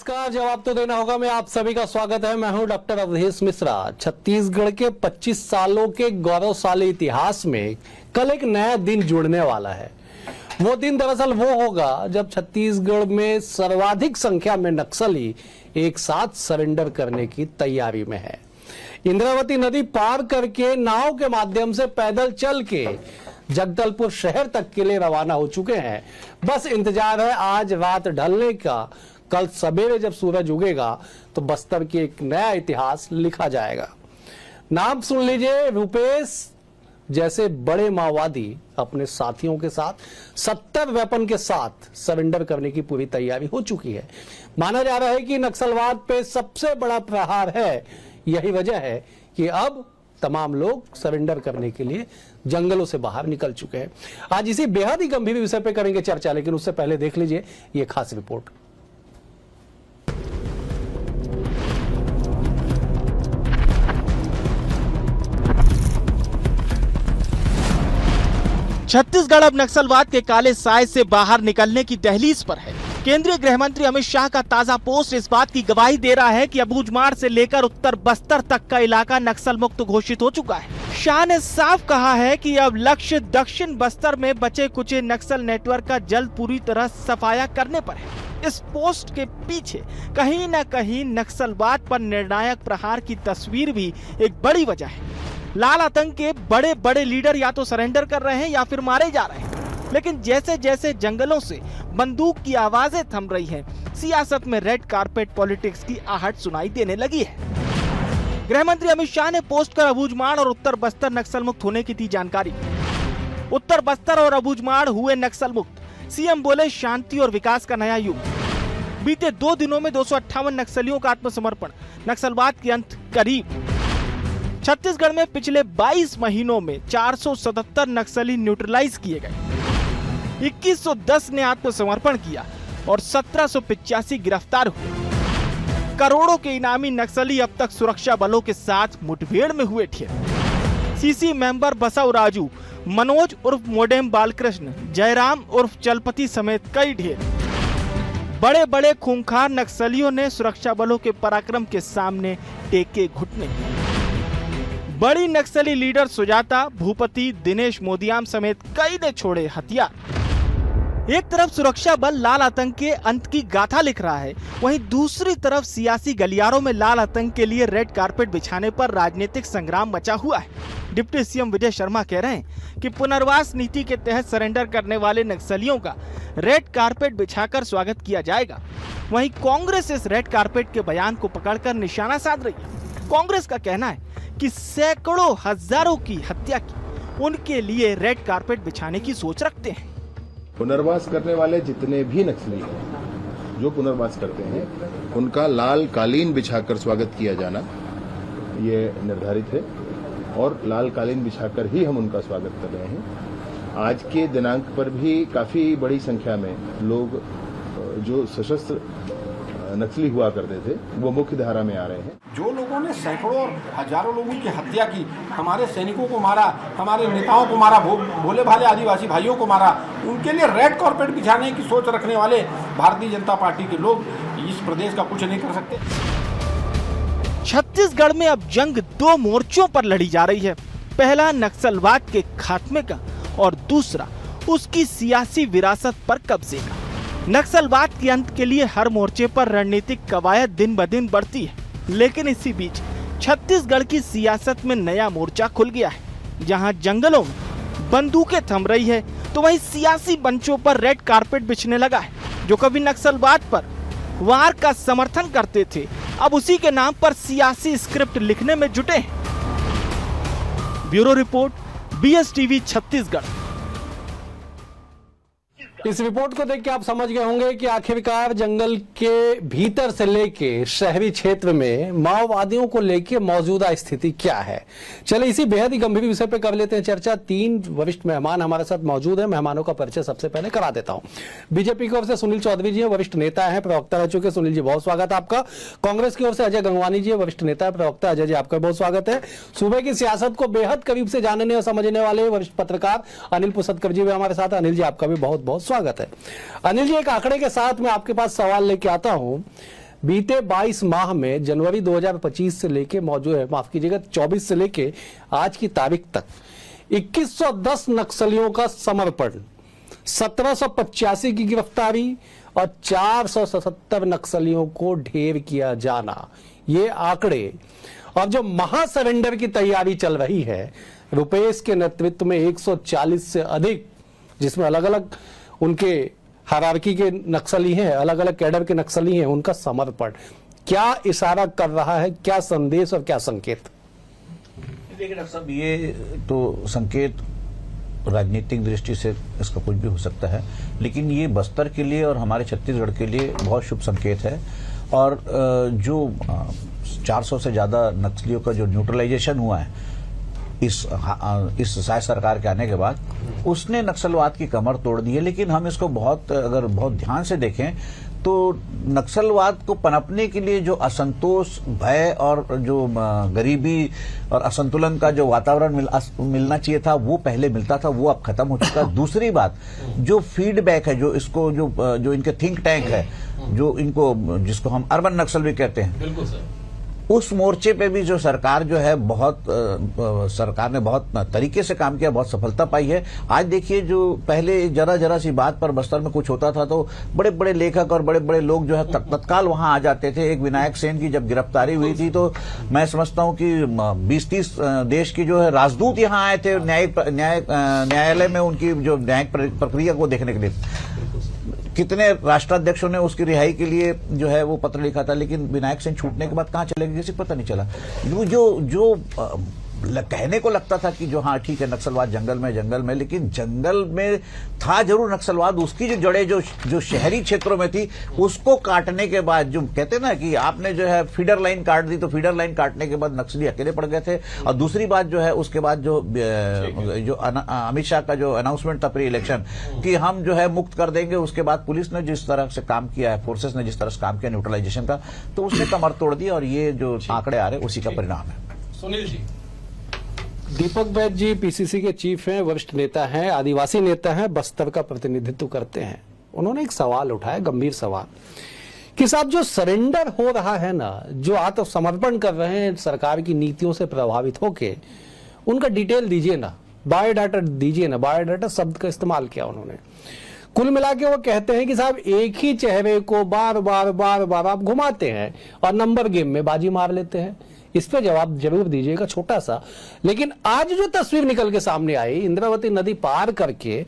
नमस्कार। जवाब तो देना होगा मैं आप सभी का स्वागत है। मैं हूं डॉक्टर अवधेश मिश्रा। छत्तीसगढ़ के 25 सालों के गौरवशाली इतिहास में कल एक नया दिन जुड़ने वाला है। वो दिन दरअसल वो होगा जब छत्तीसगढ़ में सर्वाधिक संख्या में नक्सली एक साथ सरेंडर करने की तैयारी में है। इंद्रावती नदी पार करके नाव के माध्यम से पैदल चल के जगदलपुर शहर तक के लिए रवाना हो चुके हैं। बस इंतजार है आज रात ढलने का। कल सवेरे जब सूरज उगेगा तो बस्तर की एक नया इतिहास लिखा जाएगा। नाम सुन लीजिए, रूपेश जैसे बड़े माओवादी अपने साथियों के साथ 70 वेपन के साथ सरेंडर करने की पूरी तैयारी हो चुकी है। माना जा रहा है कि नक्सलवाद पे सबसे बड़ा प्रहार है। यही वजह है कि अब तमाम लोग सरेंडर करने के लिए जंगलों से बाहर निकल चुके हैं। आज इसी बेहद ही गंभीर विषय पे करेंगे चर्चा, लेकिन उससे पहले देख लीजिए ये खास रिपोर्ट। छत्तीसगढ़ अब नक्सलवाद के काले साए से बाहर निकलने की दहलीज पर है। केंद्रीय गृह मंत्री अमित शाह का ताजा पोस्ट इस बात की गवाही दे रहा है कि अबूझमाड़ से लेकर उत्तर बस्तर तक का इलाका नक्सल मुक्त घोषित हो चुका है। शाह ने साफ कहा है कि अब लक्ष्य दक्षिण बस्तर में बचे कुचे नक्सल नेटवर्क का जल्द पूरी तरह सफाया करने पर है। इस पोस्ट के पीछे कहीं न कहीं नक्सलवाद पर निर्णायक प्रहार की तस्वीर भी एक बड़ी वजह है। लाल आतंक के बड़े बड़े लीडर या तो सरेंडर कर रहे हैं या फिर मारे जा रहे हैं। लेकिन जैसे जैसे जंगलों से बंदूक की आवाजें थम रही हैं, सियासत में रेड कारपेट पॉलिटिक्स की आहट सुनाई देने लगी है। गृह मंत्री अमित शाह ने पोस्ट कर अबूझमाड़ और उत्तर बस्तर नक्सल मुक्त होने की दी जानकारी। उत्तर बस्तर और अबूझमाड़ हुए नक्सल मुक्त। सीएम बोले शांति और विकास का नया युग। बीते 2 दिनों में 258 नक्सलियों का आत्मसमर्पण। नक्सलवाद के अंत करीब। छत्तीसगढ़ में पिछले 22 महीनों में 477 नक्सली न्यूट्रलाइज किए गए। 2110 ने आत्मसमर्पण किया और 1785 गिरफ्तार हुए। करोड़ों के इनामी नक्सली अब तक सुरक्षा बलों के साथ मुठभेड़ में हुए थे। सीसी मेंबर बसव राजू, मनोज उर्फ मोडेम बालकृष्ण, जयराम उर्फ चलपति समेत कई ढेर बड़े बड़े खूंखार नक्सलियों ने सुरक्षा बलों के पराक्रम के सामने टेके घुटने। बड़ी नक्सली लीडर सुजाता, भूपति, दिनेश मोदियाम समेत कई ने छोड़े हथियार। एक तरफ सुरक्षा बल लाल आतंक के अंत की गाथा लिख रहा है, वहीं दूसरी तरफ सियासी गलियारों में लाल आतंक के लिए रेड कारपेट बिछाने पर राजनीतिक संग्राम मचा हुआ है। डिप्टी सीएम विजय शर्मा कह रहे हैं कि पुनर्वास नीति के तहत सरेंडर करने वाले नक्सलियों का रेड कारपेट बिछाकर स्वागत किया जाएगा। वहीं कांग्रेस इस रेड कारपेट के बयान को पकड़कर निशाना साध रही है। कांग्रेस का कहना है कि सैकड़ों हजारों की हत्या की उनके लिए रेड कारपेट बिछाने की सोच रखते हैं। पुनर्वास करने वाले जितने भी नक्सली हैं, जो पुनर्वास करते हैं, उनका लाल कालीन बिछाकर स्वागत किया जाना ये निर्धारित है और लाल कालीन बिछाकर ही हम उनका स्वागत कर रहे हैं। आज के दिनांक पर भी काफी बड़ी संख्या में लोग जो सशस्त्र नक्सली हुआ करते थे वो मुख्य धारा में आ रहे हैं। जो लोगों ने सैकड़ों और हजारों लोगों की हत्या की, हमारे सैनिकों को मारा, हमारे नेताओं को मारा, भोले भाले आदिवासी भाइयों को मारा, उनके लिए रेड कारपेट बिछाने की सोच रखने वाले भारतीय जनता पार्टी के लोग इस प्रदेश का कुछ नहीं कर सकते। छत्तीसगढ़ में अब जंग 2 मोर्चों पर लड़ी जा रही है। पहला नक्सलवाद के खात्मे का और दूसरा उसकी सियासी विरासत पर कब्जे का। नक्सलवाद के अंत के लिए हर मोर्चे पर रणनीतिक कवायद दिन ब दिन बढ़ती है, लेकिन इसी बीच छत्तीसगढ़ की सियासत में नया मोर्चा खुल गया है। जहां जंगलों में बंदूकें थम रही है तो वहीं सियासी मंचों पर रेड कारपेट बिछने लगा है। जो कभी नक्सलवाद पर वार का समर्थन करते थे, अब उसी के नाम पर सियासी स्क्रिप्ट लिखने में जुटे हैं। Bureau report, BSTV Chhattisgarh. इस रिपोर्ट को देख के आप समझ गए होंगे कि आखिरकार जंगल के भीतर से लेके शहरी क्षेत्र में माओवादियों को लेके मौजूदा स्थिति क्या है। चले इसी बेहद ही गंभीर विषय पे कर लेते हैं चर्चा। 3 वरिष्ठ मेहमान हमारे साथ मौजूद हैं। मेहमानों का परिचय सबसे पहले करा देता हूं। बीजेपी की ओर से सुनील चौधरी जी हैं, वरिष्ठ नेता हैं, प्रवक्ता रह चुके। सुनील जी बहुत स्वागत है आपका। कांग्रेस की ओर से अजय गंगवानी जी, वरिष्ठ नेता है, प्रवक्ता। अजय जी आपका बहुत स्वागत है। सूबे की सियासत को बेहद करीब से जानने और समझने वाले वरिष्ठ पत्रकार अनिल पुसतकर जी भी हमारे साथ। अनिल जी आपका भी बहुत बहुत स्वागत है। अनिल जी, एक आंकड़े के साथ मैं आपके पास सवाल लेके आता हूं। बीते 22 माह में जनवरी 2025 से लेके माफ कीजिएगा 24 से लेके आज की तारीख तक 2110 नक्सलियों का समर्पण, 1785 की गिरफ्तारी और 477 नक्सलियों को ढेर किया जाना, ये आंकड़े। और जो महा सरेंडर की तैयारी चल रही है रुपेश के नेतृत्व में 140 से अधिक, जिसमें अलग अलग उनके हायरार्की के नक्सली हैं, अलग अलग कैडर के नक्सली हैं, उनका समर्पण क्या इशारा कर रहा है, क्या संदेश और क्या संकेत? देखिए डॉक्टर साहब, ये तो संकेत राजनीतिक दृष्टि से इसका कुछ भी हो सकता है, लेकिन ये बस्तर के लिए और हमारे छत्तीसगढ़ के लिए बहुत शुभ संकेत है। और जो 400 से ज्यादा नक्सलियों का जो न्यूट्रलाइजेशन हुआ है इस शायद सरकार के आने के बाद, उसने नक्सलवाद की कमर तोड़ दी है। लेकिन हम इसको अगर बहुत ध्यान से देखें तो नक्सलवाद को पनपने के लिए जो असंतोष, भय और जो गरीबी और असंतुलन का जो वातावरण मिलना चाहिए था वो पहले मिलता था, वो अब खत्म हो चुका है। दूसरी बात, जो फीडबैक है, जो इनके थिंक टैंक है, जिसको हम अर्बन नक्सल भी कहते हैं, बिल्कुल सर, उस मोर्चे पे भी जो सरकार जो है सरकार ने बहुत तरीके से काम किया, बहुत सफलता पाई है। आज देखिए, जो पहले जरा सी बात पर बस्तर में कुछ होता था तो बड़े बड़े लेखक और बड़े बड़े लोग जो है तत्काल वहां आ जाते थे। एक विनायक सेन की जब गिरफ्तारी हुई थी तो मैं समझता हूं कि 20-30 देश की जो है राजदूत यहां आए थे न्यायालय में उनकी जो न्यायिक प्रक्रिया को देखने के लिए। कितने राष्ट्राध्यक्षों ने उसकी रिहाई के लिए जो है वो पत्र लिखा था, लेकिन विनायक सिंह छूटने के बाद कहां चले गए किसी को पता नहीं चला। जो कहने को लगता था कि जो हाँ ठीक है नक्सलवाद जंगल में, लेकिन जंगल में था जरूर नक्सलवाद, उसकी जो जड़ें जो शहरी क्षेत्रों में थी उसको काटने के बाद, जो कहते ना कि आपने जो है फीडर लाइन काट दी, तो फीडर लाइन काटने के बाद नक्सली अकेले पड़ गए थे। और दूसरी बात जो है उसके बाद जो अमित शाह का जो अनाउंसमेंट था प्री इलेक्शन कि हम जो है मुक्त कर देंगे, उसके बाद पुलिस ने जिस तरह से काम किया है, फोर्सेस ने जिस तरह से काम किया न्यूट्रलाइजेशन का, तो उसने कमर तोड़ दी और ये जो आंकड़े आ रहे उसी का परिणाम है। सुनील जी, दीपक वैद्य जी पीसीसी के चीफ हैं, वरिष्ठ नेता हैं, आदिवासी नेता हैं, बस्तर का प्रतिनिधित्व करते हैं। उन्होंने एक सवाल उठाया, गंभीर सवाल, कि साहब जो सरेंडर हो रहा है ना, जो आत्मसमर्पण कर रहे हैं सरकार की नीतियों से प्रभावित होके, उनका डिटेल दीजिए ना, बायोडाटा दीजिए ना। बायोडाटा शब्द का इस्तेमाल किया उन्होंने। कुल मिला के वो कहते हैं कि साहब एक ही चेहरे को बार बार आप घुमाते हैं और नंबर गेम में बाजी मार लेते हैं। इस पे जवाब जरूर दीजिएगा, छोटा सा। लेकिन आज जो तस्वीर निकल के सामने आई, इंद्रावती नदी पार करके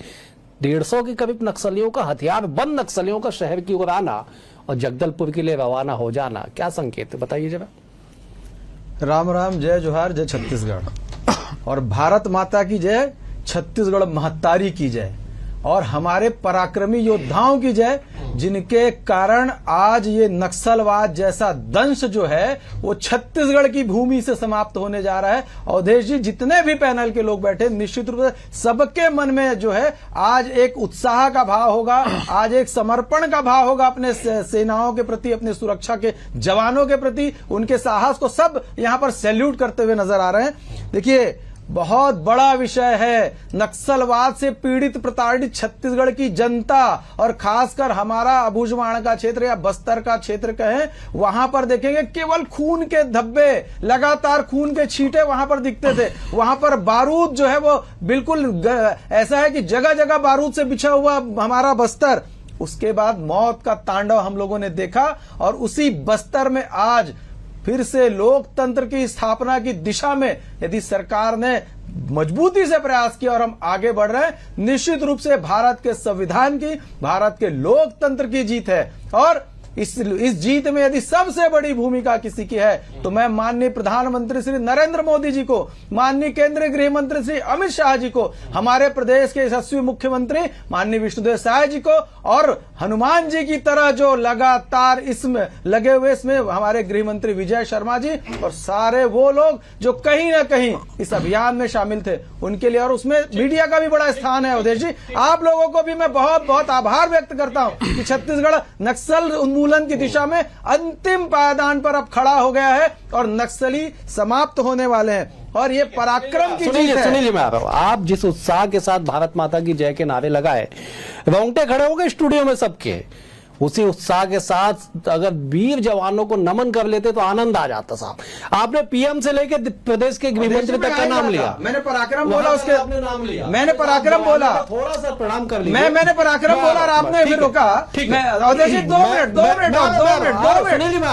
150 के करीब नक्सलियों का, हथियार बंद नक्सलियों का शहर की ओर आना और जगदलपुर के लिए रवाना हो जाना, क्या संकेत है बताइए जरा। राम राम, जय जोहार, जय छत्तीसगढ़ और भारत माता की जय, छत्तीसगढ़ महत्तारी की जय और हमारे पराक्रमी योद्धाओं की जय, जिनके कारण आज ये नक्सलवाद जैसा दंश जो है वो छत्तीसगढ़ की भूमि से समाप्त होने जा रहा है। अवधेश जी, जितने भी पैनल के लोग बैठे, निश्चित रूप से सबके मन में जो है आज एक उत्साह का भाव होगा, आज एक समर्पण का भाव होगा अपने सेनाओं के प्रति, अपने सुरक्षा के जवानों के प्रति। उनके साहस को सब यहां पर सैल्यूट करते हुए नजर आ रहे हैं। देखिए, बहुत बड़ा विषय है। नक्सलवाद से पीड़ित प्रताड़ित छत्तीसगढ़ की जनता और खासकर हमारा अबूझमाड़ का क्षेत्र या बस्तर का क्षेत्र कहें, वहां पर देखेंगे केवल खून के धब्बे, लगातार खून के छींटे वहां पर दिखते थे। वहां पर बारूद जो है वो बिल्कुल ऐसा है कि जगह जगह बारूद से बिछा हुआ हमारा बस्तर। उसके बाद मौत का तांडव हम लोगों ने देखा और उसी बस्तर में आज फिर से लोकतंत्र की स्थापना की दिशा में यदि सरकार ने मजबूती से प्रयास किया और हम आगे बढ़ रहे हैं, निश्चित रूप से भारत के संविधान की, भारत के लोकतंत्र की जीत है। और इस जीत में यदि सबसे बड़ी भूमिका किसी की है तो मैं माननीय प्रधानमंत्री श्री नरेंद्र मोदी जी को, माननीय केंद्रीय गृह मंत्री श्री अमित शाह जी को, हमारे प्रदेश के यशस्वी मुख्यमंत्री माननीय विष्णुदेव साय जी को और हनुमान जी की तरह जो लगातार इसमें लगे हुए इसमें हमारे गृह मंत्री विजय शर्मा जी और सारे वो लोग जो कहीं ना कहीं इस अभियान में शामिल थे, उनके लिए। और उसमें मीडिया का भी बड़ा स्थान है। अवधेश जी, आप लोगों को भी मैं बहुत बहुत आभार व्यक्त करता हूं कि छत्तीसगढ़ नक्सल उन्मूलन की दिशा में अंतिम पायदान पर अब खड़ा हो गया है और नक्सली समाप्त होने वाले हैं। और ये पराक्रम की जीत है। सुनील जी, मैं आ रहा हूं। आप जिस उत्साह के साथ भारत माता की जय के नारे लगाए, रोंगटे खड़े हो गए स्टूडियो में सबके, उसी उत्साह के साथ अगर वीर जवानों को नमन कर लेते तो आनंद आ जाता साहब। आपने पीएम से लेकर प्रदेश के गृह मंत्री तक का नाम लिया, मैंने पराक्रम बोला, उसके आपने नाम लिया, मैंने पराक्रम बोला, थोड़ा सा प्रणाम कर लिया, मैंने पराक्रम बोला और आपने फिर रोका। ठीक मैं है, अवधेश जी 2 मिनट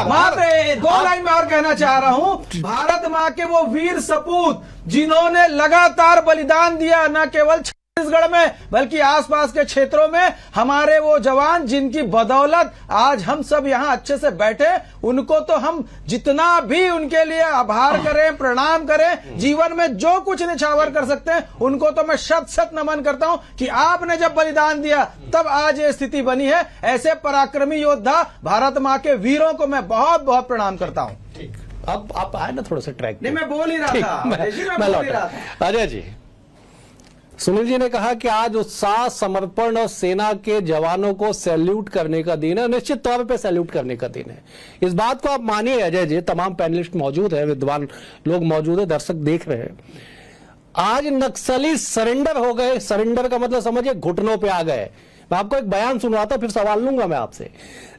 मात्र 2 लाइन में और कहना चाह रहा हूं। भारत माँ के वो वीर सपूत जिन्होंने लगातार बलिदान दिया, न केवल छत्तीसगढ़ में बल्कि आसपास के क्षेत्रों में, हमारे वो जवान जिनकी बदौलत आज हम सब यहाँ अच्छे से बैठे, उनको तो हम जितना भी उनके लिए आभार करें, प्रणाम करें, जीवन में जो कुछ निछावर कर सकते हैं उनको तो मैं शत शत नमन करता हूं कि आपने जब बलिदान दिया तब आज ये स्थिति बनी है। ऐसे पराक्रमी योद्धा भारत माँ के वीरों को मैं बहुत बहुत प्रणाम करता हूं। अब आप आए ना थोड़ा सा ट्रैक, नहीं मैं बोल ही रहा था, मैं लौटा। अजय जी, सुनील जी ने कहा कि आज उत्साह, समर्पण और सेना के जवानों को सैल्यूट करने का दिन है, निश्चित तौर पे सैल्यूट करने का दिन है। इस बात को आप मानिए अजय जी, तमाम पैनलिस्ट मौजूद है, विद्वान लोग मौजूद है, दर्शक देख रहे हैं। आज नक्सली सरेंडर हो गए, सरेंडर का मतलब समझिए घुटनों पे आ गए। मैं आपको एक बयान सुनवाता, फिर सवाल लूंगा मैं आपसे।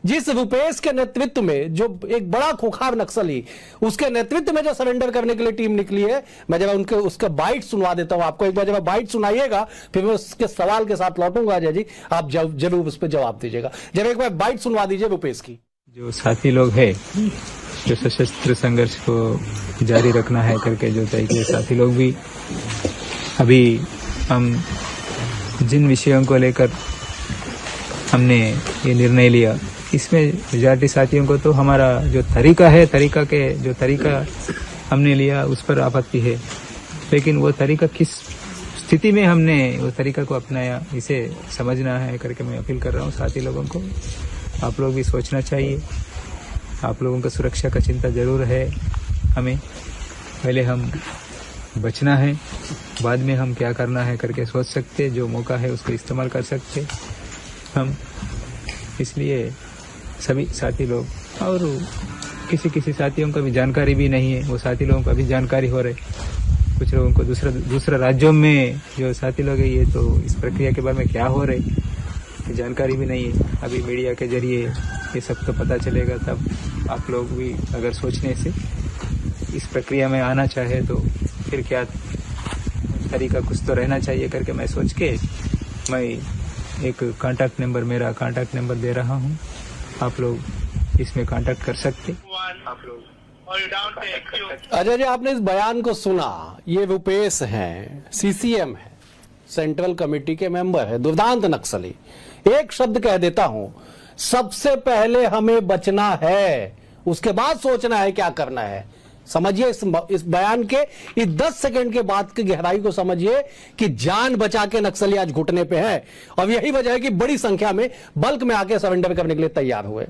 जिस रुपेश के नेतृत्व में जो एक बड़ा खुखार नक्सली, उसके नेतृत्व में जो सरेंडर करने के लिए टीम निकली है, मैं जब उनके उसका बाइट सुनवा देता हूं आपको। एक बार जब बाइट सुनाइएगा फिर मैं उसके सवाल के साथ लौटूंगा अजय जी, आप जरूर उस पर जवाब दीजिएगा। जब एक बार बाइट सुनवा दीजिए रुपेश की। जो साथी लोग है जो सशस्त्र संघर्ष को जारी रखना है करके जो तय किए साथी लोग भी, अभी हम जिन विषयों को लेकर हमने ये निर्णय लिया, इसमें मेजॉरिटी साथियों को तो हमारा जो तरीका है, जो तरीका हमने लिया उस पर आपत्ति है, लेकिन वो तरीका किस स्थिति में हमने वो तरीका को अपनाया इसे समझना है करके मैं अपील कर रहा हूँ साथी लोगों को। आप लोग भी सोचना चाहिए, आप लोगों का सुरक्षा का चिंता जरूर है हमें। पहले हम बचना है, बाद में हम क्या करना है करके सोच सकते, जो मौका है उसको इस्तेमाल कर सकते हम। इसलिए सभी साथी लोग, और किसी साथियों को भी जानकारी भी नहीं है, वो साथी लोगों को अभी जानकारी हो रही, कुछ लोगों को दूसरा राज्यों में जो साथी लोग हैं ये तो इस प्रक्रिया के बारे में क्या हो रही है जानकारी भी नहीं है। अभी मीडिया के जरिए ये सब तो पता चलेगा, तब आप लोग भी अगर सोचने से इस प्रक्रिया में आना चाहे तो फिर क्या तरीका कुछ तो रहना चाहिए करके मैं सोच के मैं एक कांटेक्ट नंबर, मेरा कांटेक्ट नंबर दे रहा हूँ, आप लोग इसमें कांटेक्ट कर सकते। आप लोग अजय जी, आपने इस बयान को सुना, ये रुपेश हैं, सीसीएम है, सेंट्रल कमेटी के मेंबर है, दुर्दांत नक्सली। एक शब्द कह देता हूं, सबसे पहले हमें बचना है, उसके बाद सोचना है क्या करना है। समझिए इस बयान के इस 10 सेकंड के बाद की गहराई को समझिए कि जान बचा के नक्सली आज घुटने पे है, और यही वजह है कि बड़ी संख्या में बल्क में आके सरेंडर करने के लिए तैयार हुए।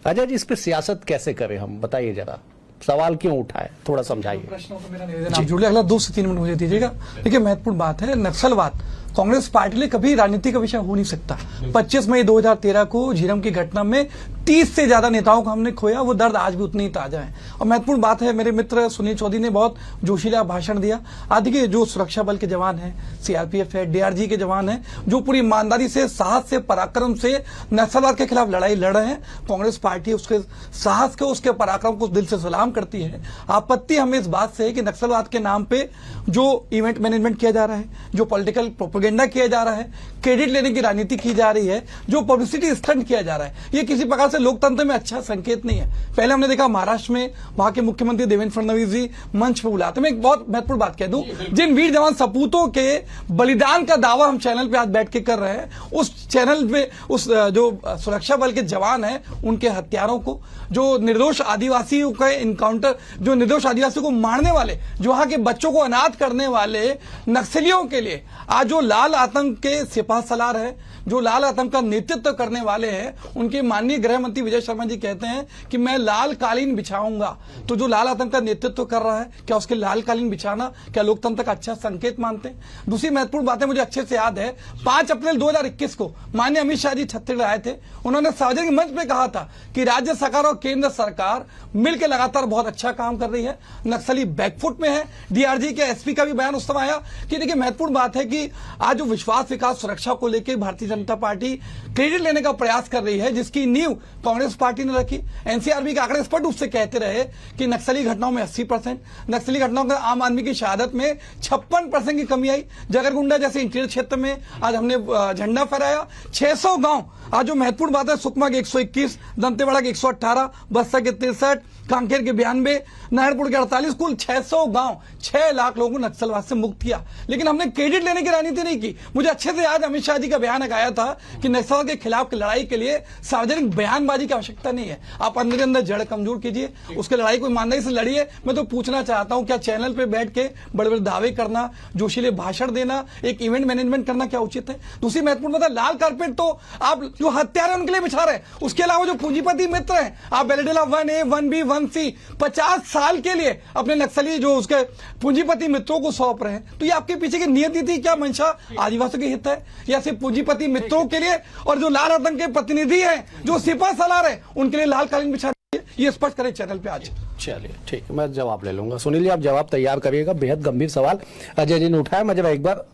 अजय जी, इस पे सियासत कैसे करें हम, बताइए जरा, सवाल क्यों उठाए, थोड़ा समझाइए। प्रश्नों को मेरा निवेदन आप जुड़े, अगला 2 से 3 मिनट मुझे दीजिएगा। देखिए, महत्वपूर्ण बात है, नक्सलवाद कांग्रेस पार्टी लिए कभी राजनीति का विषय हो नहीं सकता। 25 मई 2013 को झीरम की घटना में 30 से ज्यादा नेताओं को हमने खोया, वो दर्द आज भी उतना ही ताजा है। और महत्वपूर्ण बात है, मेरे मित्र सुनील चौधरी ने बहुत जोशीला भाषण दिया। आज देखिए, जो सुरक्षा बल के जवान हैं, सीआरपीएफ है, डीआरजी के जवान हैं, जो पूरी ईमानदारी से, साहस से, पराक्रम से नक्सलवाद के खिलाफ लड़ाई लड़ रहे हैं, कांग्रेस पार्टी उसके साहस को, उसके पराक्रम को दिल से सलाम करती है। आपत्ति हमें इस बात से है कि नक्सलवाद के नाम पे जो इवेंट मैनेजमेंट किया जा रहा है, जो पॉलिटिकल प्रोपेगेंडा किया जा रहा है, क्रेडिट लेने की राजनीति की जा रही है, जो पब्लिसिटी स्टंट किया जा रहा है, ये किसी प्रकार से लोकतंत्र में अच्छा संकेत नहीं है। पहले हमने देखा महाराष्ट्र में वहां के मुख्यमंत्री देवेंद्र फडणवीस जी मंच पर बुलाते। मैं एक बहुत महत्वपूर्ण बात कह दूं, जिन वीर जवान सपूतों के बलिदान का दावा हम चैनल पे आज बैठ के कर रहे हैं, उस चैनल पे उस जो सुरक्षा बल के जवान हैं, उनके हत्यारों को, जो निर्दोष आदिवासियों का इनकाउंटर, जो निर्दोष आदिवासियों को मारने वाले, जो वहां के बच्चों को अनाथ करने वाले नक्सलियों के लिए आज जो लाल आतंक के सिपाह सलार है, जो लाल आतंक का नेतृत्व करने वाले हैं, उनके माननीय गृह मंत्री विजय शर्मा जी कहते हैं कि मैं लाल कालीन बिछाऊंगा, तो जो लाल आतंक का नेतृत्व कर रहा है, क्या उसके लाल कालीन बिछाना क्या लोकतंत्र का अच्छा संकेत मानते हैं? दूसरी महत्वपूर्ण बात है, मुझे अच्छे से याद है 5 अप्रैल 2021 को माननीय अमित शाह जी छत्तीसगढ़ आए थे। उन्होंने सार्वजनिक मंच पे कहा था कि राज्य सरकार और केंद्र सरकार मिलकर लगातार बहुत अच्छा काम कर रही है, नक्सली बैकफुट में है। डीआरजी के एसपी का भी बयान उस समय आया कि देखिए महत्वपूर्ण बात है कि आज जो विश्वास विकास सुरक्षा को लेकर भारतीय जनता पार्टी क्रेडिट लेने का प्रयास कर रही है, जिसकी नींव कांग्रेस पार्टी ने रखी। एनसीआरबी के आंकड़े स्पष्ट रूप से कहते रहे कि नक्सली घटनाओं में 80%, नक्सली घटनाओं में आम आदमी की शहादत में 56% की कमी आई। जगरगुंडा जैसे इंटीरियर क्षेत्र में आज हमने झंडा फहराया। 600 गांव, आज जो महत्वपूर्ण बात है, सुकमा के 121, दंतेवाड़ा के 118, बस्तर के 63, कांकेर के 92, नारायणपुर के 48, कुल 600 गांव, 6 लाख लोगों को नक्सलवाद से मुक्त किया। लेकिन हमने क्रेडिट लेने की राजनीति नहीं की। मुझे अच्छे से याद अमित शाह जी का बयान आया था कि नक्सल के खिलाफ की लड़ाई के लिए सार्वजनिक बयानबाजी की आवश्यकता नहीं है, आप अंदर अंदर जड़ कमजोर कीजिए, उसकी लड़ाई को ईमानदारी से लड़िए। मैं तो पूछना चाहता हूं, क्या चैनल पे बैठ के बड़े बड़े दावे करना, जोशीले भाषण देना, एक इवेंट मैनेजमेंट करना क्या उचित है? दूसरी महत्वपूर्ण बात है, लाल कारपेट तो आप जो हत्यारे उनके लिए बिछा रहे हैं, उसके अलावा जो पूंजीपति मित्र हैं, आप बेलेडेला 1A 1B 1C 50 साल के लिए अपने नक्सली जो उसके पूंजीपति मित्रों को सौंप रहे हैं। तो ये आपके पीछे की नियति थी क्या? मंशा आदिवासियों के हित है या सिर्फ पूंजीपति मित्रों के लिए? और जो लाल आतंक के प्रतिनिधि हैं, जो सिपा सलार हैं, उनके लिए लाल कालीन बिछा ये स्पष्ट करें चैनल पे आज। चलिए ठीक, मैं जवाब ले लूंगा। सुनील जी, आप जवाब तैयार करिएगा। बेहद गंभीर सवाल अजय जी ने उठाया। मैं जरा एक बार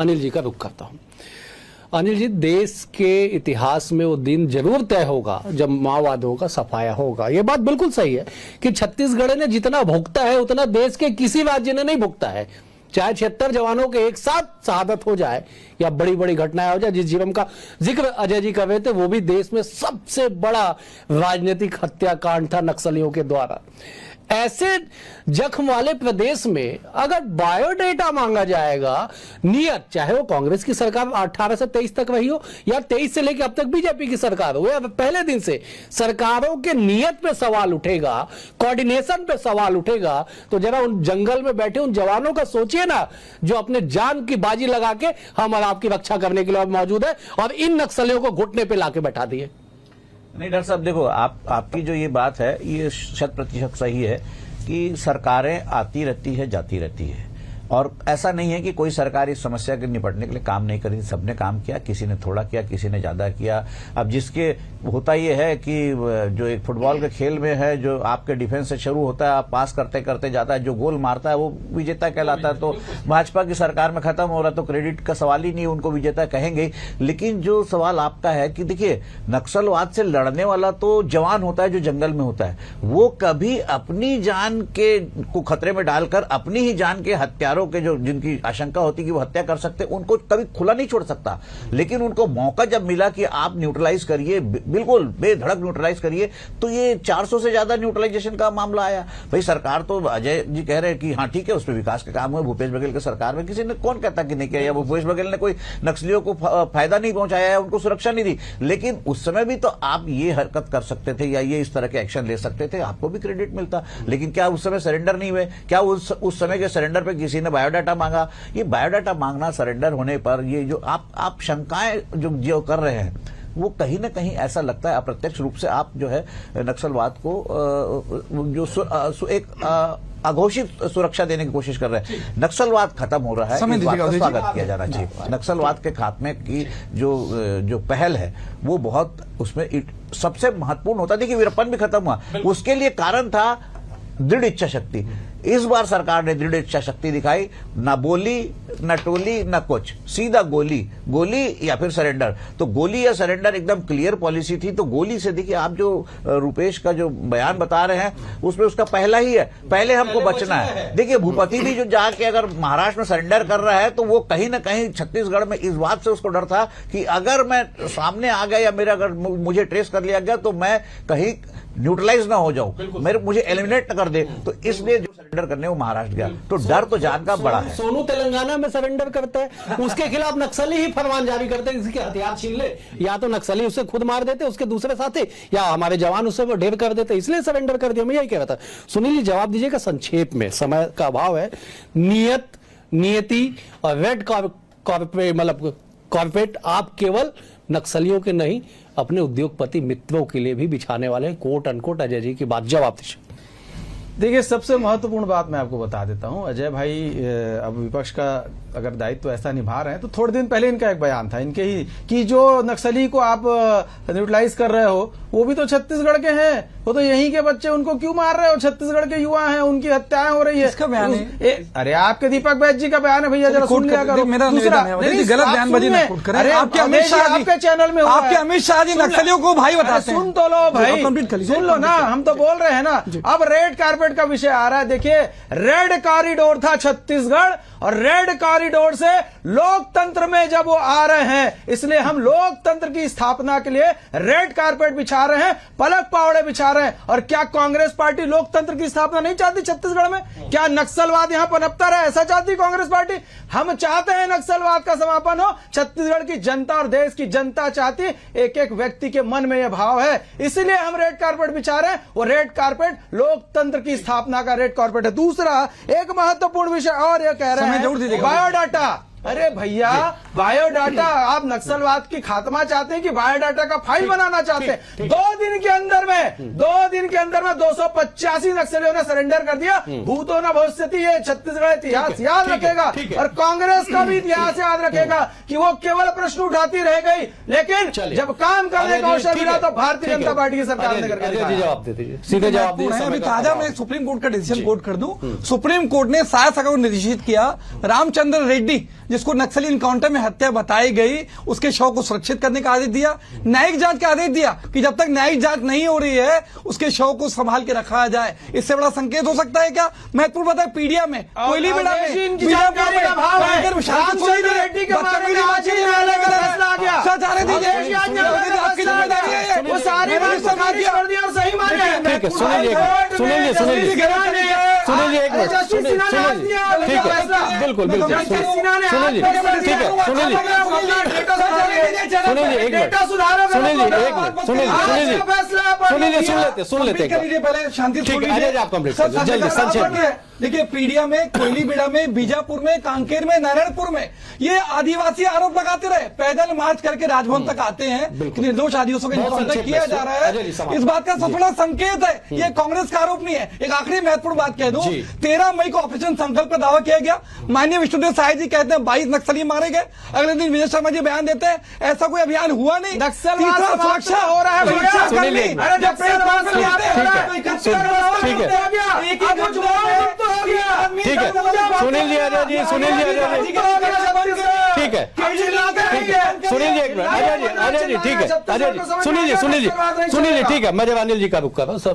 अनिल जी का रुख करता हूं। अनिल जी, देश के इतिहास में वो दिन जरूर तय होगा जब माओवादियों का सफाया होगा। ये बात बिल्कुल सही है कि छत्तीसगढ़ ने जितना भुगता है उतना देश के किसी राज्य ने नहीं भुगता है। चाहे 76 जवानों के एक साथ शहादत हो जाए या बड़ी बड़ी घटनाएं हो जाए, जिस जुर्म का जिक्र अजय जी कर रहे थे, वो भी देश में सबसे बड़ा राजनीतिक हत्याकांड था नक्सलियों के द्वारा। ऐसे जख्म वाले प्रदेश में अगर बायोडेटा मांगा जाएगा, नियत, चाहे वो कांग्रेस की सरकार 18 से 23 तक रही हो या 23 से लेकर अब तक बीजेपी की सरकार हो, या पहले दिन से सरकारों के नियत पे सवाल उठेगा, कोऑर्डिनेशन पे सवाल उठेगा, तो जरा उन जंगल में बैठे उन जवानों का सोचिए ना, जो अपने जान की बाजी लगा के हम और आपकी रक्षा करने के लिए मौजूद है और इन नक्सलियों को घुटने पे लाके बैठा दिए। नहीं डॉक्टर साहब, देखो आपकी जो ये बात है ये 100% सही है कि सरकारें आती रहती है, जाती रहती है, और ऐसा नहीं है कि कोई सरकार इस समस्या के निपटने के लिए काम नहीं करी। सबने काम किया, किसी ने थोड़ा किया, किसी ने ज्यादा किया। अब जिसके होता ये है कि जो एक फुटबॉल के खेल में है, जो आपके डिफेंस से शुरू होता है, आप पास करते करते जाता है, जो गोल मारता है वो विजेता कहलाता है। तो भाजपा की सरकार में खत्म हो रहा, तो क्रेडिट का सवाल ही नहीं, उनको विजेता कहेंगे। लेकिन जो सवाल आपका है कि देखिए, नक्सलवाद से लड़ने वाला तो जवान होता है जो जंगल में होता है, वो कभी अपनी जान के को खतरे में डालकर अपनी ही जान के हत्यारों के जो जिनकी आशंका होती कि वो हत्या कर सकते, उनको कभी खुला नहीं छोड़ सकता। लेकिन उनको मौका जब मिला कि आप न्यूट्रलाइज करिए, बिल्कुल बेधड़क न्यूट्रलाइज करिए, तो ये 400 से ज्यादा न्यूट्रलाइजेशन का मामला आया। भाई सरकार तो, अजय जी कह रहे हैं कि हाँ ठीक है, उस पर विकास के काम हुए, भूपेश बघेल की सरकार में किसी ने कौन कहता कि नहीं किया, या भूपेश बघेल ने कोई नक्सलियों को फायदा नहीं पहुंचाया है, उनको सुरक्षा नहीं दी। लेकिन उस समय भी तो आप ये हरकत कर सकते थे या ये इस तरह के एक्शन ले सकते थे, आपको भी क्रेडिट मिलता। लेकिन क्या उस समय सरेंडर नहीं हुए? क्या उस समय के सरेंडर पे किसी ने बायोडाटा मांगा? ये बायोडाटा मांगना, सरेंडर होने पर ये जो आप शंकाएं जो कर रहे हैं, वो कहीं ना कहीं ऐसा लगता है अप्रत्यक्ष रूप से आप जो है नक्सलवाद को जो एक अघोषित सुरक्षा देने की कोशिश कर रहे हैं। नक्सलवाद खत्म हो रहा है, इस बात का स्वागत किया जाना चाहिए। नक्सलवाद के खात्मे की जो पहल है वो बहुत, उसमें सबसे महत्वपूर्ण होता है कि वीरप्पन भी खत्म हुआ, उसके लिए कारण था दृढ़ इच्छा शक्ति। इस बार सरकार ने दृढ़ इच्छा शक्ति दिखाई, ना बोली ना टोली ना कुछ, सीधा गोली या फिर सरेंडर। तो गोली या सरेंडर एकदम क्लियर पॉलिसी थी। तो गोली से देखिए, आप जो रुपेश का जो बयान बता रहे हैं उसमें उसका पहला ही है, पहले हमको बचना है। देखिए, भूपति भी जो जाके अगर महाराष्ट्र में सरेंडर कर रहा है, तो वो कहीं ना कहीं छत्तीसगढ़ में इस बात से उसको डर था कि अगर मैं सामने आ गया या मेरा अगर मुझे ट्रेस कर लिया गया तो मैं कहीं न्यूट्रलाइज ना हो जाऊं, मुझे एलिमिनेट न कर दे। तो इसलिए जो सरेंडर करने वो महाराष्ट्र गया। तो डर तो जान का बड़ा है। सोनू तेलंगाना में सरेंडर करता है, उसके खिलाफ नक्सली ही फरमान जारी करते हैं इसके हथियार छीन ले, या तो नक्सली उसे खुद मार देते उसके दूसरे साथी, या हमारे जवान उसे ढेर कर देते, इसलिए सरेंडर कर दिया। मैं यही कह रहा था। सुनील जी, जवाब दीजिएगा संक्षेप में, समय का अभाव है। नियति और रेड कॉर्पोरेट, मतलब कॉर्पोरेट आप केवल नक्सलियों के नहीं अपने उद्योगपति मित्रों के लिए भी बिछाने वाले हैं, कोट अनकोट अजय जी की बात। जवाब दीजिए। देखिए, सबसे महत्वपूर्ण बात मैं आपको बता देता हूं। अजय भाई अब विपक्ष का अगर दायित्व ऐसा निभा रहे हैं तो थोड़े दिन पहले इनका एक बयान था इनके ही कि जो नक्सली को आप न्यूट्रलाइज कर रहे हो वो भी तो छत्तीसगढ़ के हैं, वो तो यहीं के बच्चे, उनको क्यों मार रहे हो? छत्तीसगढ़ के युवा हैं, उनकी हत्याएं हो रही है। इसका बयान है? अरे आपके दीपक बैद जी का बयान है भैया, जरा सुन लिया करो। मेरा दूसरा, गलत बयानबाजी ना करें। अरे आपके अमित शाह जी, आपके चैनल में आपके अमित शाह जी नक्सलियों को भाई बताते हैं। सुन तो लो भाई, सुन लो ना, हम तो बोल रहे हैं ना। अब रेड कारपेट का विषय आ रहा है। देखिए, रेड कॉरिडोर था छत्तीसगढ़, और रेड कॉरिडोर से लोकतंत्र में जब वो आ रहे हैं, इसलिए हम लोकतंत्र की स्थापना के लिए रेड कारपेट बिछा रहे हैं, पलक पावड़े बिछा रहे हैं। और क्या कांग्रेस पार्टी लोकतंत्र की स्थापना नहीं चाहती छत्तीसगढ़ में? क्या नक्सलवाद यहां पनपता रहे, ऐसा चाहती कांग्रेस पार्टी? हम चाहते हैं नक्सलवाद का समापन हो। छत्तीसगढ़ की जनता और देश की जनता चाहती, एक एक व्यक्ति के मन में यह भाव है, इसलिए हम रेड कारपेट बिछा रहे हैं। वो रेड कारपेट लोकतंत्र की स्थापना का रेड कारपेट है। दूसरा एक महत्वपूर्ण विषय और यह कह रहे हैं, बायोडाटा। अरे भैया, बायोडाटा, आप नक्सलवाद की खात्मा चाहते हैं कि बायोडाटा का फाइल बनाना चाहते हैं? 2 दिन के अंदर में 285 नक्सलियों ने सरेंडर कर दिया। भूतो न भविष्यति, ये छत्तीसगढ़ इतिहास याद रखेगा, और कांग्रेस का भी इतिहास याद रखेगा कि वो केवल प्रश्न उठाती रह गई, लेकिन जब काम करने का अवसर मिला तो भारतीय जनता पार्टी की सरकार ने करके दिखाया। जवाब दे दीजिए, सीधे जवाब दीजिए। अभी ताजा मैं सुप्रीम कोर्ट का डिसीजन कोट कर दूं। सुप्रीम कोर्ट ने शासक को निर्देशित किया, रामचंद्र रेड्डी जिसको नक्सली इनकाउंटर में हत्या बताई गई, उसके शव को सुरक्षित करने का आदेश दिया। न्यायिक जांच का आदेश दिया कि जब तक न्यायिक जांच नहीं हो रही है उसके शव को संभाल के रखा जाए। इससे बड़ा संकेत हो सकता है क्या? महत्वपूर्ण बात है, पीडिया में, कोयलीबेड़ा में, बिल्कुल बिल्कुल, सुनिए, ठीक है, सुनिए जी, सुनिए एक मिनट, सुन लेते पहले शांति, ठीक है, अजय आप कंप्लीट कर दीजिए जल्दी, संक्षेप में। देखिए, पीडिया में, कोयलीबेड़ा में, बीजापुर में, कांकेर में, नारायणपुर में ये आदिवासी आरोप लगाते रहे, पैदल मार्च करके राजभवन तक आते हैं कि निर्दोष आदिवासियों का इनकाउंटर किया जा रहा है। इस बात का सबसे बड़ा संकेत है, ये कांग्रेस का आरोप नहीं है। एक आखिरी महत्वपूर्ण बात कह दूं, 13 मई को ऑपरेशन संकल्प का दावा किया गया। माननीय विष्णुदेव साय जी कहते हैं 22 नक्सली मारे गए। अगले दिन विजय शर्मा जी बयान देते हैं ऐसा कोई अभियान हुआ नहीं। नक्सलवाद सुरक्षा हो रहा है, ठीक है, सुनील जी, अजय जी, सुनील जी, अजय जी, ठीक है, सुनील जी एक मिनट, अजय जी, ठीक है, अजय जी, सुनील जी, ठीक है, मैं जब अनिल जी का रुक कर रहा हूँ सर,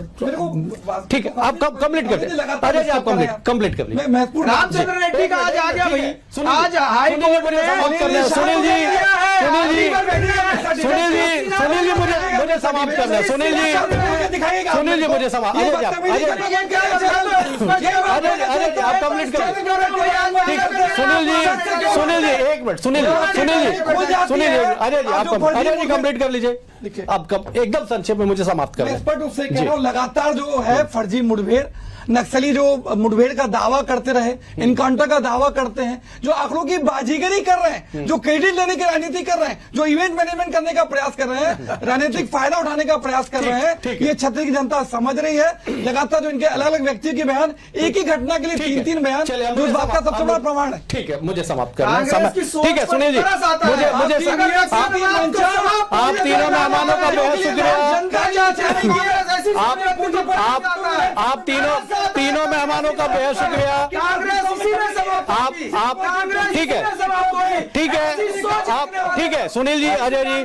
ठीक है, आप कंप्लीट कर दीजिए, अजय जी आप कंप्लीट कर लीजिए। रामचंद्र रेड्डी का आज आ गया भाई, आज हाई कोर्ट ने समाप्त करना है। सुनील जी मुझे समाप्त करना है। सुनील जी मुझे समाप्त, अजय आप कंप्लीट कर, सुनील जी एक मिनट, सुनील जी, अजय जी कंप्लीट कर लीजिए, आप एकदम संक्षेप में मुझे समाप्त कर। स्पष्ट रूप से कह रहा हूं, लगातार जो है फर्जी मुठभेड़, नक्सली जो मुठभेड़ का दावा करते रहे, इनकाउंटर का दावा करते हैं, जो आंकड़ों की बाजीगरी कर रहे हैं, जो क्रेडिट लेने की राजनीति कर रहे हैं, जो इवेंट मैनेजमेंट करने का प्रयास कर रहे हैं, राजनीतिक फायदा उठाने का प्रयास कर रहे हैं, ये छत्तीसगढ़ की जनता समझ रही है। लगातार जो इनके अलग अलग व्यक्तियों के बयान, एक ही घटना के लिए 3-3 बयान, जो इस बात का सबसे बड़ा प्रमाण है। ठीक है, मुझे समाप्त करना है, ठीक है, सुनील जी, आप तीनों मेहमानों का बहुत शुक्रिया, आप तीनों मेहमानों का बेहद शुक्रिया। आप ठीक है, सुनील जी, अजय जी,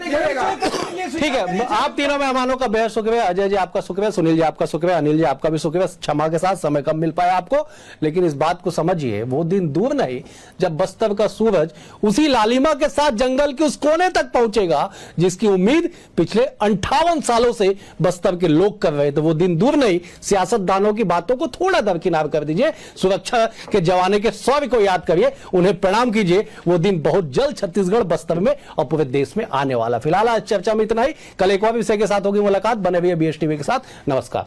ठीक है, आप तीनों मेहमानों का बेहद शुक्रिया। अजय जी आपका शुक्रिया, सुनील जी आपका शुक्रिया, अनिल जी आपका भी शुक्रिया। क्षमा के साथ समय कम मिल पाया आपको, लेकिन इस बात को समझिए, वो दिन दूर नहीं जब बस्तर का सूरज उसी लालिमा के साथ जंगल के उस कोने तक पहुंचेगा जिसकी उम्मीद पिछले 58 सालों से बस्तर के लोग कर रहे थे। वो दिन दूर नहीं। सियासतदानों की बातों को थोड़ा दरकिनार कर दीजिए, सुरक्षा के जवानों के शौर्य को याद करिए, उन्हें प्रणाम कीजिए। वो दिन बहुत जल्द छत्तीसगढ़, बस्तर में और पूरे देश में आने वाला। फिलहाल आज चर्चा में इतना ही। कल एक और विषय के साथ होगी मुलाकात। बने हुए BSTV के साथ। नमस्कार।